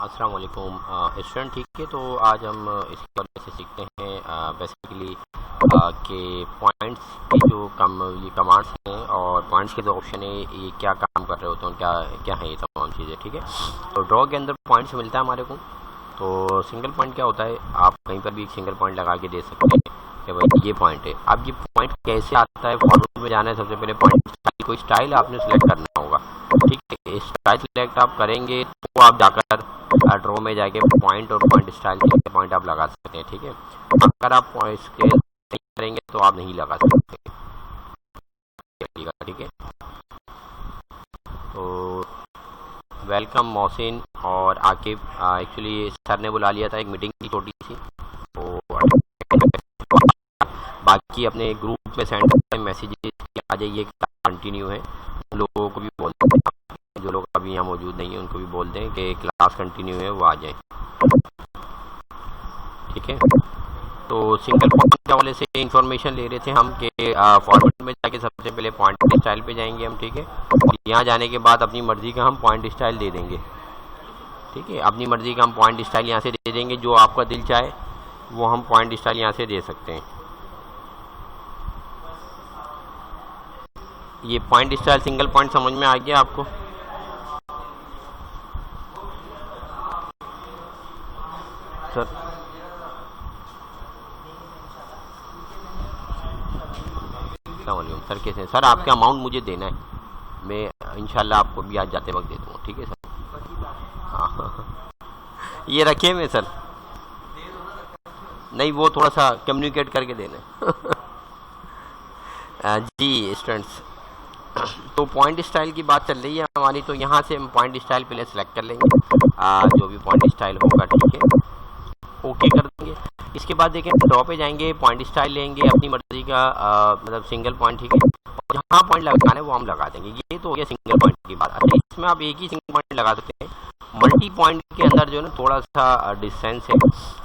अस्सलाम वालेकुम स्टूडेंट। ठीक है, तो आज हम इसके बारे से सीखते हैं बेसिकली के पॉइंट्स की जो ये कमांड्स हैं और पॉइंट्स के जो ऑप्शन है ये क्या काम कर रहे होते हैं, क्या क्या है ये तमाम चीज़ें। ठीक है, तो ड्रॉ के अंदर पॉइंट्स मिलता है हमारे को। तो सिंगल पॉइंट क्या होता है, आप कहीं पर भी एक सिंगल पॉइंट लगा के दे सकते हैं कि भाई ये पॉइंट है। अब ये पॉइंट कैसे आता है, फॉर्मेट में जाना है। सबसे पहले पॉइंट कोई स्टाइल आपने सेलेक्ट करना होगा। ठीक है, स्टाइल सेलेक्ट आप करेंगे तो आप जाकर ड्रॉ में जाके पॉइंट और पॉइंट स्टाइल के पॉइंट आप लगा सकते हैं। ठीक है, अगर आप पॉइंट स्केल नहीं करेंगे तो आप नहीं लगा सकते। ठीक है, तो वेलकम मोहसिन और आकिब। एक्चुअली सर ने बुला लिया था एक मीटिंग की छोटी सी, तो बाकी अपने ग्रुप में सेंड मैसेजेस आ जाइए, कंटिन्यू है। लोगों को भी बोल दें, जो लोग अभी यहाँ मौजूद नहीं है उनको भी बोल दें कि क्लास कंटिन्यू है, वो आ जाए। ठीक है, तो सिंगल पॉइंट के हवाले से इंफॉर्मेशन ले रहे थे हम कि फॉर्मेट में जाके सबसे पहले पॉइंट स्टाइल पे जाएंगे हम। ठीक है, और यहाँ जाने के बाद अपनी मर्जी का हम पॉइंट स्टाइल दे देंगे। ठीक है, अपनी मर्जी का हम पॉइंट स्टाइल यहाँ से दे देंगे, जो आपका दिल चाहे वो हम पॉइंट स्टाइल यहाँ से दे सकते हैं। ये पॉइंट स्टाइल सिंगल पॉइंट समझ में आ गया आपको? सर सर कैसे हैं सर? आपका अमाउंट मुझे देना है, मैं इंशाल्लाह आपको भी आज जाते वक्त दे दूँगा। ठीक है सर? हाँ ये रखिए मैं सर, नहीं वो थोड़ा सा कम्युनिकेट करके देना। जी स्टूडेंट्स, तो पॉइंट स्टाइल की बात चल रही है हमारी, तो यहाँ से हम पॉइंट स्टाइल पहले सेलेक्ट कर लेंगे, जो भी पॉइंट स्टाइल होगा। ठीक है, ओके कर देंगे। इसके बाद देखें ड्रॉ पे जाएंगे, पॉइंट स्टाइल लेंगे अपनी मर्जी का, मतलब सिंगल पॉइंट। ठीक है, और जहाँ पॉइंट लगाना है वो हम लगा देंगे। ये तो हो गया सिंगल पॉइंट की बात। अच्छा, इसमें आप एक ही सिंगल पॉइंट लगा सकते हैं। मल्टी पॉइंट के अंदर जो है ना थोड़ा सा डिस्टेंस है।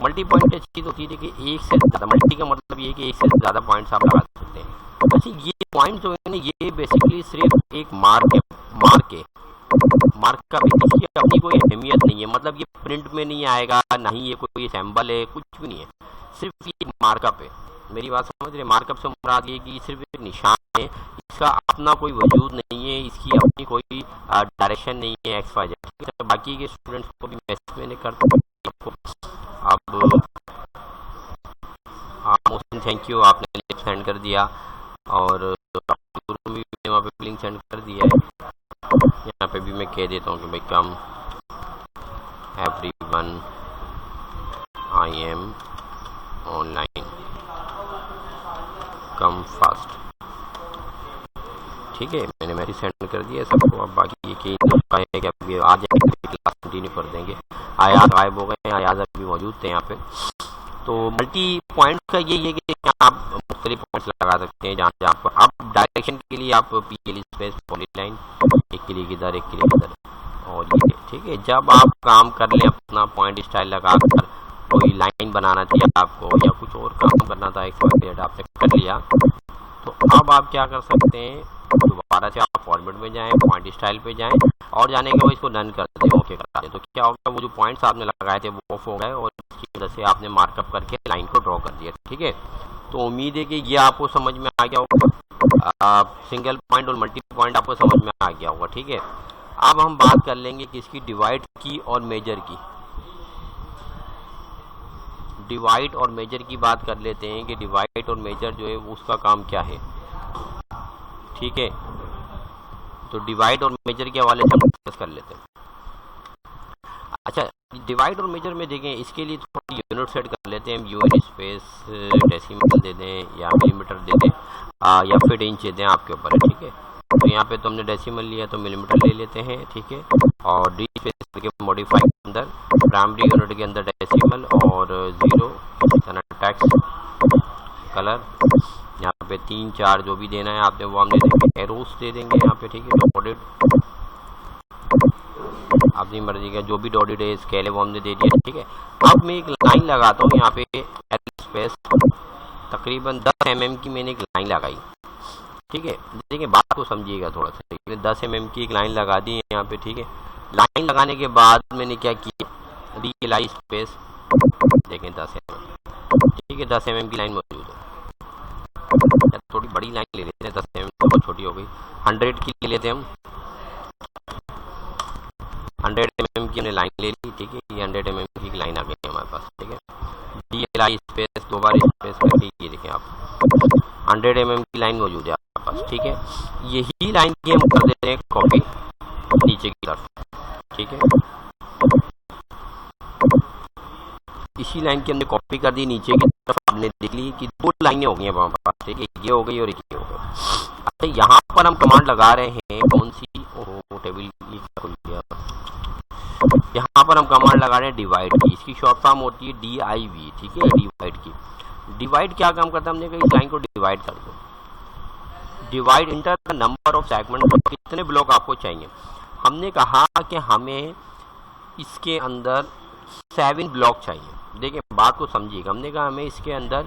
मल्टी पॉइंट की चीज़ होती है कि एक से ज़्यादा, मल्टी का मतलब ये है कि एक से ज़्यादा पॉइंट्स आप लगा सकते हैं। अच्छा, ये पॉइंट जो है ना ये बेसिकली सिर्फ एक मार्क है। मार्क का इसकी अपनी कोई अहमियत नहीं है, मतलब ये प्रिंट में नहीं आएगा, ना ही ये कोई सैम्बल है, कुछ भी नहीं है। सिर्फ ये मार्कअप है। मेरी बात समझ रहे? मार्कअप से मुराद ये कि सिर्फ एक निशान है, इसका अपना कोई वजूद नहीं है, इसकी अपनी कोई डायरेक्शन नहीं है एक्स वाई जेड। तो बाकी के स्टूडेंट्स को भी मैसेज मैंने करता हूँ अब। मोहसिन थैंक यू, आपने लिंक सेंड कर दिया, और भी वहाँ पे लिंक सेंड कर दिया है। यहाँ पे भी मैं कह देता हूँ कि भाई come everyone, I am online, come fast. ठीक है, मैंने मैसेज सेंड कर दिया सबको। अब बाकी ये कि है कि अभी आ जाएंगे, क्लास कंटिन्यू कर देंगे। आयाज गायब हो गए, आयाज अभी मौजूद थे यहाँ पे। तो मल्टी पॉइंट का ये है कि आप मुख्तलिफ पॉइंट्स लगा सकते हैं, जहाँ पर आप डायरेक्शन के लिए आप पी स्पेस पॉलीलाइन, एक के लिए किधर, एक के लिए किधर, और ये। ठीक है, जब आप काम कर लें अपना पॉइंट स्टाइल लगाकर, कोई लाइन बनाना चाहिए आपको या कुछ और काम करना था, एक आपने कर लिया, तो अब आप क्या कर सकते हैं, दोबारा से आप फॉर्मेट में जाएं, पॉइंट स्टाइल पे जाएं, और जाने के बाद इसको डन कर दें, ओके करा दें। तो क्या होगा, वो जो पॉइंट्स आपने लगाए थे वो ऑफ हो गए, और इसकी वजह से आपने मार्कअप करके लाइन को ड्रॉ कर दिया। ठीक है, तो उम्मीद है कि ये आपको समझ में आ गया होगा, सिंगल पॉइंट और मल्टी पॉइंट आपको समझ में आ गया होगा। ठीक है, अब हम बात कर लेंगे किसकी, डिवाइड की और मेजर की। डिवाइड और मेजर की बात कर लेते हैं कि डिवाइड और मेजर जो है उसका काम क्या है। ठीक है, तो डिवाइड और मेजर के हवाले से हम डिस्कस कर लेते हैं। अच्छा, डिवाइड और मेजर में देखें, इसके लिए थोड़ी यूनिट सेट कर लेते हैं हम। यूनिट स्पेस डेसिमल दे दें या मिलीमीटर दे दें, या फिर इंच दे दें, आपके ऊपर है। ठीक है, तो यहाँ पे तो हमने डेसिमल लिया तो मिलीमीटर ले लेते हैं। ठीक है, और डी स्पेस करके मॉडिफाई के अंदर प्राइमरी यूनिट के अंदर डेसिमल और 0 टेक्स्ट कलर, यहाँ पे 3 4 जो भी देना है आपने वो हम दे देंगे, एरोस दे देंगे यहाँ पे। ठीक है, डॉटेड अपनी मर्जी का जो भी डॉटेड है स्केल है वो हमने दे दिया। ठीक है, अब मैं एक लाइन लगाता हूँ यहाँ पे, एल स्पेस तकरीबन 10 mm की मैंने एक लाइन लगाई। ठीक है, देखिए बात को समझिएगा थोड़ा सा। 10 mm की एक लाइन लगा दी है यहाँ पे। ठीक है, लाइन लगाने के बाद मैंने क्या किया, DLI स्पेस देखें 10 mm, ठीक है 10 mm की लाइन मौजूद है। थोड़ी बड़ी लाइन ले लेते हैं, 10 mm बहुत छोटी हो गई। 100 की ले लेते हैं हम, 100 mm की हमने लाइन ले ली, ठीक है ये 100 mm की लाइन आ गई है हमारे पास, ठीक है। DLI स्पेस 2 बार स्पेस करके ये देखें आप 100 mm की लाइन मौजूद है आपके पास, ठीक है। यही लाइन की हम कर देते हैं कॉपी नीचे की तरफ, ठीक है। इसी लाइन की हमने कॉपी कर दी नीचे की तरफ, आपने देख ली कि 2 लाइनें हो गई हमारे पास, ठीक है ये हो गई और ये हो गई। अच्छा यहाँ पर हम कमांड लगा रहे हैं कौन सी, ओहो टेबल खुल गया। यहाँ पर हम कमांड लगा रहे हैं डिवाइड की, इसकी शॉर्ट फॉर्म होती है DIV, ठीक है डिवाइड की। डिवाइड क्या काम करता है, हमने कहा इस लाइन को डिवाइड कर दो। Divide enter the number of segment, कितने ब्लॉक आपको चाहिए। हमने कहा कि हमें इसके अंदर 7 ब्लॉक चाहिए। देखिए बात को समझिएगा, हमने कहा हमें इसके अंदर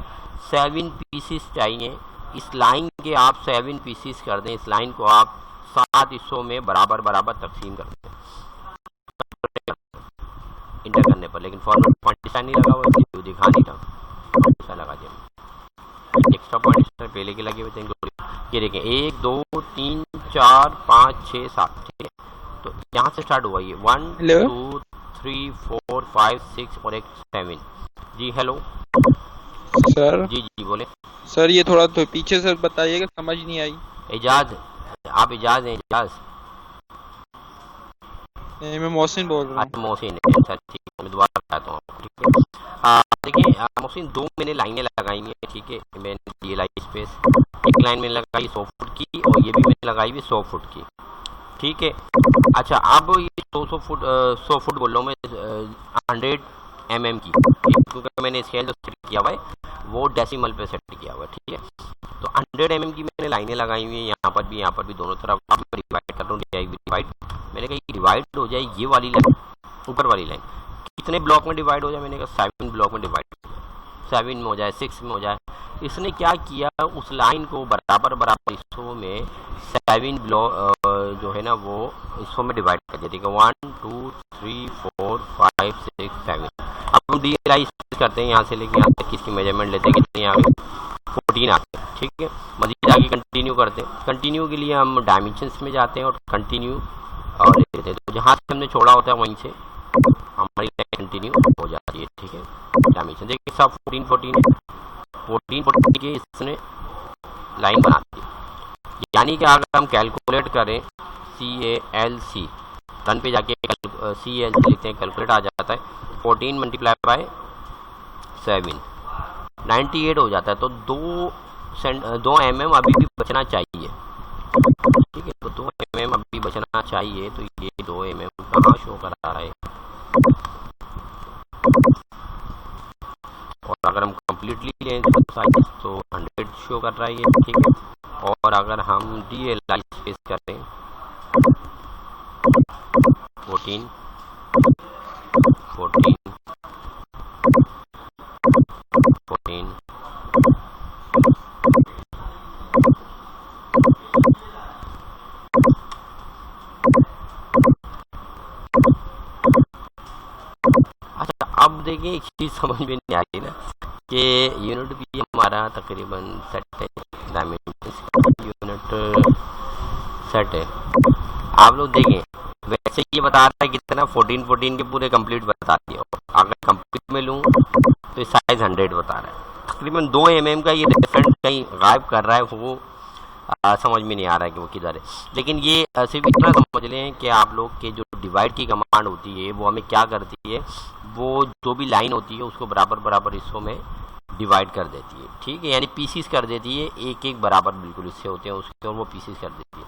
7 पीसीस चाहिए। इस लाइन के आप 7 पीसीस कर दें, इस लाइन को आप 7 हिस्सों में बराबर बराबर तकसीम कर दें इंटर करने पर। लेकिन फॉर्मेट पॉइंट नहीं लगा हुआ, इसलिए दिखा नहीं रहा, ऐसा लगा दिया एक्स्ट्रा पॉइंट पहले के लगे हुए थे। ये देखें 1 2 3 4 5 6 7, ठीक है। तो यहाँ से स्टार्ट हुआ ये 1 2 3 4 5 6 और एक 7। जी हेलो सर। जी बोले सर ये थोड़ा तो पीछे से बताइएगा, समझ नहीं आई। एजाज, आप एजाज हैं? एजाज नहीं, मैं मोहसिन बोल रहा हूँ। मोहसिन, अच्छा ठीक है मैं दोबारा बताता हूँ, ठीक है। देखिए मोहसिन 2 मैंने लाइनें लगाई हुई है, ठीक है। मैंने DLI स्पेस एक लाइन में लगाई 100 फुट की और ये भी मैंने लगाई हुई 100 फुट की, ठीक है। अच्छा अब ये 100 फुट बोल रहा हूँ मैं 100 mm की, क्योंकि मैंने स्केल जो सेट किया हुआ है वो डेसिमल पे सेट किया हुआ है, ठीक है। तो 100 mm की मैंने लाइनें लगाई हुई है यहाँ पर भी दोनों तरफ। अब मैं डिवाइड कर रहा हूँ, डिवाइड मैंने कहा डिवाइड हो जाए ये वाली लाइन, ऊपर वाली लाइन कितने ब्लॉक में डिवाइड हो जाए, मैंने कहा 7 ब्लॉक में डिवाइड हो जाए, 7 में हो जाए 6 में हो जाए। इसने क्या किया, उस लाइन को बराबर बराबर हिस्सों में 7 ब्लॉक जो है ना वो हिस्सों में डिवाइड कर दिया, ठीक है। 1 2 3 4 5 6 7। अब हम DLI करते हैं यहाँ से लेके यहाँ तक, किसकी मेजरमेंट लेते हैं, कितनी आ गई 14 आते हैं, ठीक है। मजीद आगे कंटिन्यू करते हैं। कंटिन्यू के लिए हम डायमेंशंस में जाते हैं और कंटिन्यू और ले लेते हैं। तो जहाँ से हमने छोड़ा होता है वहीं से हमारी लाइन कंटिन्यू हो जाती है, ठीक है। डायमेंशन देखिए सब 14 14 के इसने लाइन बना दी। यानी कि अगर हम कैलकुलेट करें CALC टन पे जाके CALC लिखते हैं, कैलकुलेट आ जाता है 14 मल्टीप्लाई बाय 7 98 हो जाता है। तो 2 mm अभी भी बचना चाहिए, ठीक है। तो 2 mm अभी बचना चाहिए। तो ये 2 mm कहाँ शो कर रहा है, और अगर हम कंप्लीटली लें तो साइज तो 100 शो कर रहा है ये, ठीक है। और अगर हम DLI स्पेस करें 14 अच्छा अब देखिए एक चीज़ समझ में नहीं आ रही ना कि यूनिट भी हमारा तकरीबन सेट है, डायमेंशन यूनिट सेट है। आप लोग देखें वैसे ये बता रहा है कितना 14 के पूरे कंप्लीट बता दिया। अगर कंप्लीट में लूँ तो साइज 100 बता रहा है। तकरीबन 2 mm का ये डिफरेंस कहीं गायब कर रहा है, वो समझ में नहीं आ रहा है कि वो किधर है। लेकिन ये सिर्फ इतना समझ लें कि आप लोग के जो डिवाइड की कमांड होती है वो हमें क्या करती है, वो जो भी लाइन होती है उसको बराबर बराबर हिस्सों में डिवाइड कर देती है, ठीक है। यानी पीसीस कर देती है, एक एक बराबर बिल्कुल हिस्से होते हैं उसके और वो पीसीस कर देती है,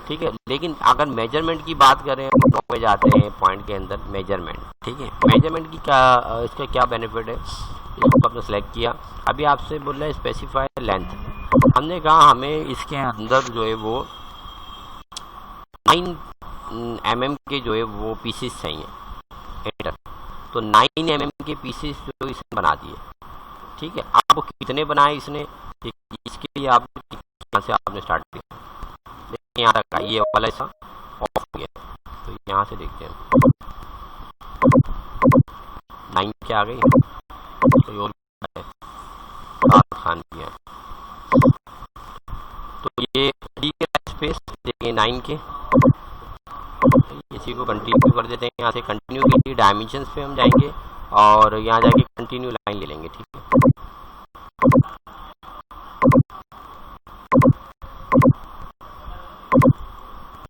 ठीक है। लेकिन अगर मेजरमेंट की बात करें तो पे जाते हैं पॉइंट के अंदर मेजरमेंट, ठीक है। मेजरमेंट की क्या इसका क्या बेनिफिट है, इसको आपने सेलेक्ट किया। अभी आपसे बोल रहा है स्पेसिफाई लेंथ। हमने कहा हमें इसके अंदर जो है वो 9 mm के जो है वो पीसेस चाहिए, एंटर। तो 9 mm के पीसेस जो इसने बना दिए, ठीक है। आपको कितने बनाए इसने, इसके लिए आप यहाँ से आपने स्टार्ट किया, यहाँ तक ये वाला ऐसा ऑफ हो गया। तो यहाँ से देखते हैं 9 क्या आ गई, तो और सात खान भी है। तो ये डी के स्पेस देखिए 9 के, इसी को कंटिन्यू कर देते हैं। यहाँ से कंटिन्यू के लिए डायमेंशंस पे हम जाएंगे और यहाँ जाके कंटिन्यू लाइन ले लेंगे, ठीक है।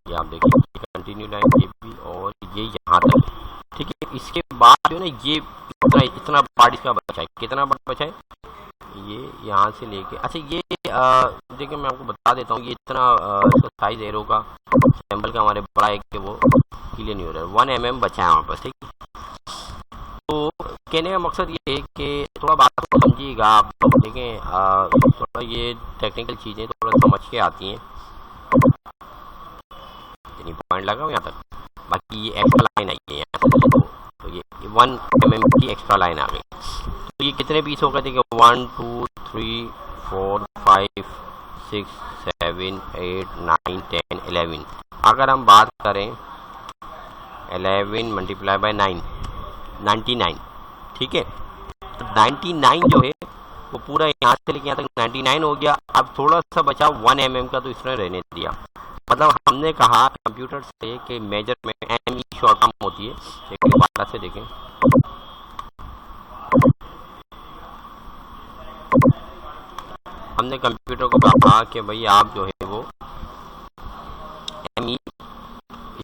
ये आप देखिए कंटिन्यू लाइन ये भी और ये यहाँ तक, ठीक है। इसके बाद जो है ना ये इतना पार्ट इसका बचा है, कितना पार्ट बचा है, ये यहाँ से लेके, अच्छा ये देखिए मैं आपको बता देता हूँ, ये इतना साइज एरो का सैंपल का हमारे बड़ा है कि वो क्लियर नहीं हो रहा है, 1 mm बचा है वहाँ पर, ठीक। तो कहने का मकसद ये है कि थोड़ा बात को समझिएगा आप, देखें थोड़ा ये टेक्निकल चीज़ें थोड़ा समझ के आती हैं। पॉइंट लगा यहाँ तक, बाकी ये एक्स्ट्रा लाइन आई है यहाँ से, तो ये 1 mm की एक्स्ट्रा लाइन आ गई। तो ये कितने पीस हो गए, देखिए 1 2 3 4 5 6 7 8 9 10 11। अगर हम बात करें 11 मल्टीप्लाई बाय 9 99, ठीक है। तो 99 जो है वो पूरा यहाँ से लेके यहाँ तक 99 हो गया। अब थोड़ा सा बचा 1 mm का, तो इसने रहने दिया। मतलब हमने कहा कंप्यूटर से कि measurement M E short term होती है, लेकिन दोबारा से देखें, हमने कंप्यूटर को कहा कि भाई आप जो है वो एम ई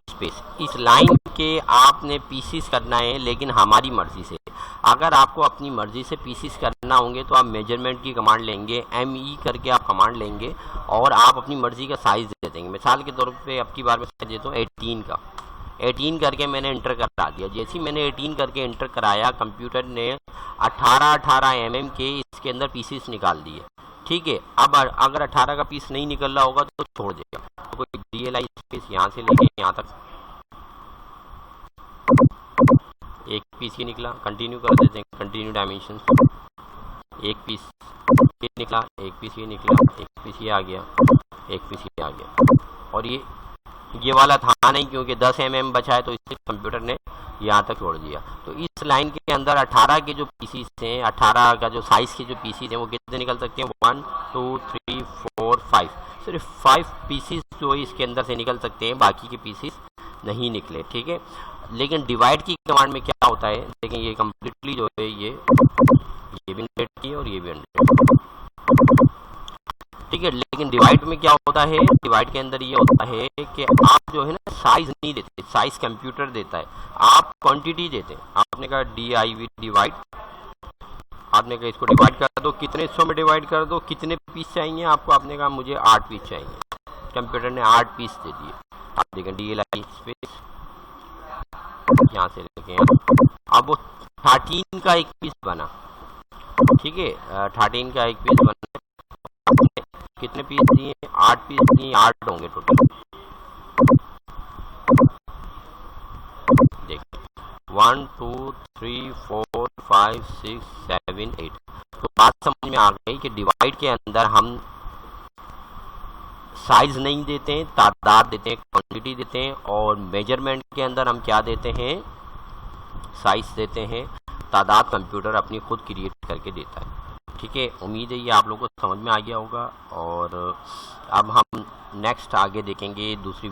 स्पेस इस लाइन के आपने पीसीस करना है, लेकिन हमारी मर्जी से। अगर आपको अपनी मर्जी से पीसीस करना होंगे तो आप मेजरमेंट की कमांड लेंगे, एम ई करके आप कमांड लेंगे और आप अपनी मर्जी का साइज दे देंगे। मिसाल के तौर पे अब की बार मैं साइज देता हूँ 18 का, 18 करके मैंने इंटर करा दिया। जैसे ही मैंने 18 करके इंटर कराया, कंप्यूटर ने 18 mm के इसके अंदर पीसीस निकाल दिए, ठीक है। अब अगर 18 का पीस नहीं निकल रहा होगा तो छोड़ देगा। तो कोई DLI स्पेस यहाँ से लेके यहाँ तक एक पीस ही निकला, कंटिन्यू कर देते हैं, कंटिन्यू डायमेंशन, एक पीस ये निकला, एक पीस ये निकला, एक पीस ये आ गया, एक पीस ये आ गया। और ये वाला था नहीं, क्योंकि 10 mm बचा है तो इससे कंप्यूटर ने यहाँ तक छोड़ दिया। तो इस लाइन के अंदर 18 के जो पीसीस हैं, 18 का जो साइज के जो पीसीस हैं वो कितने निकल सकते हैं, 1 2 3 4 5, सिर्फ 5 पीसीस जो है इसके अंदर से निकल सकते हैं, बाकी के पीसीस नहीं निकले, ठीक है। लेकिन डिवाइड की कमांड में क्या होता है, देखें ये कम्प्लीटली जो है ये भी 100 की है और ये भी 100, ठीक है। लेकिन डिवाइड में क्या होता है, डिवाइड के अंदर ये होता है कि आप जो है ना साइज नहीं देते, साइज कंप्यूटर देता है, आप क्वांटिटी देते हैं। आपने कहा DIV डिवाइड, आपने कहा इसको डिवाइड कर दो, कितने हिस्सों में डिवाइड कर दो, कितने पीस चाहिए आपको, आपने कहा मुझे 8 पीस चाहिए, कंप्यूटर ने 8 पीस दे दिए। आप देखें DLI स्पेस यहाँ से लेके अब वो 13 का एक पीस बना, ठीक है। 13 का एक पीस बना, कितने पीस दिए, 8 पीस दिए, 8 होंगे टोटल। देखिए 1 2 3 4 5 6 7 8। तो बात समझ में आ गई कि डिवाइड के अंदर हम साइज नहीं देते हैं, तादाद देते हैं, क्वांटिटी देते हैं। और मेजरमेंट के अंदर हम क्या देते हैं, साइज देते हैं, तादाद कंप्यूटर अपनी खुद क्रिएट करके देता है, ठीक है। उम्मीद है ये आप लोगों को समझ में आ गया होगा। और अब हम नेक्स्ट आगे देखेंगे दूसरी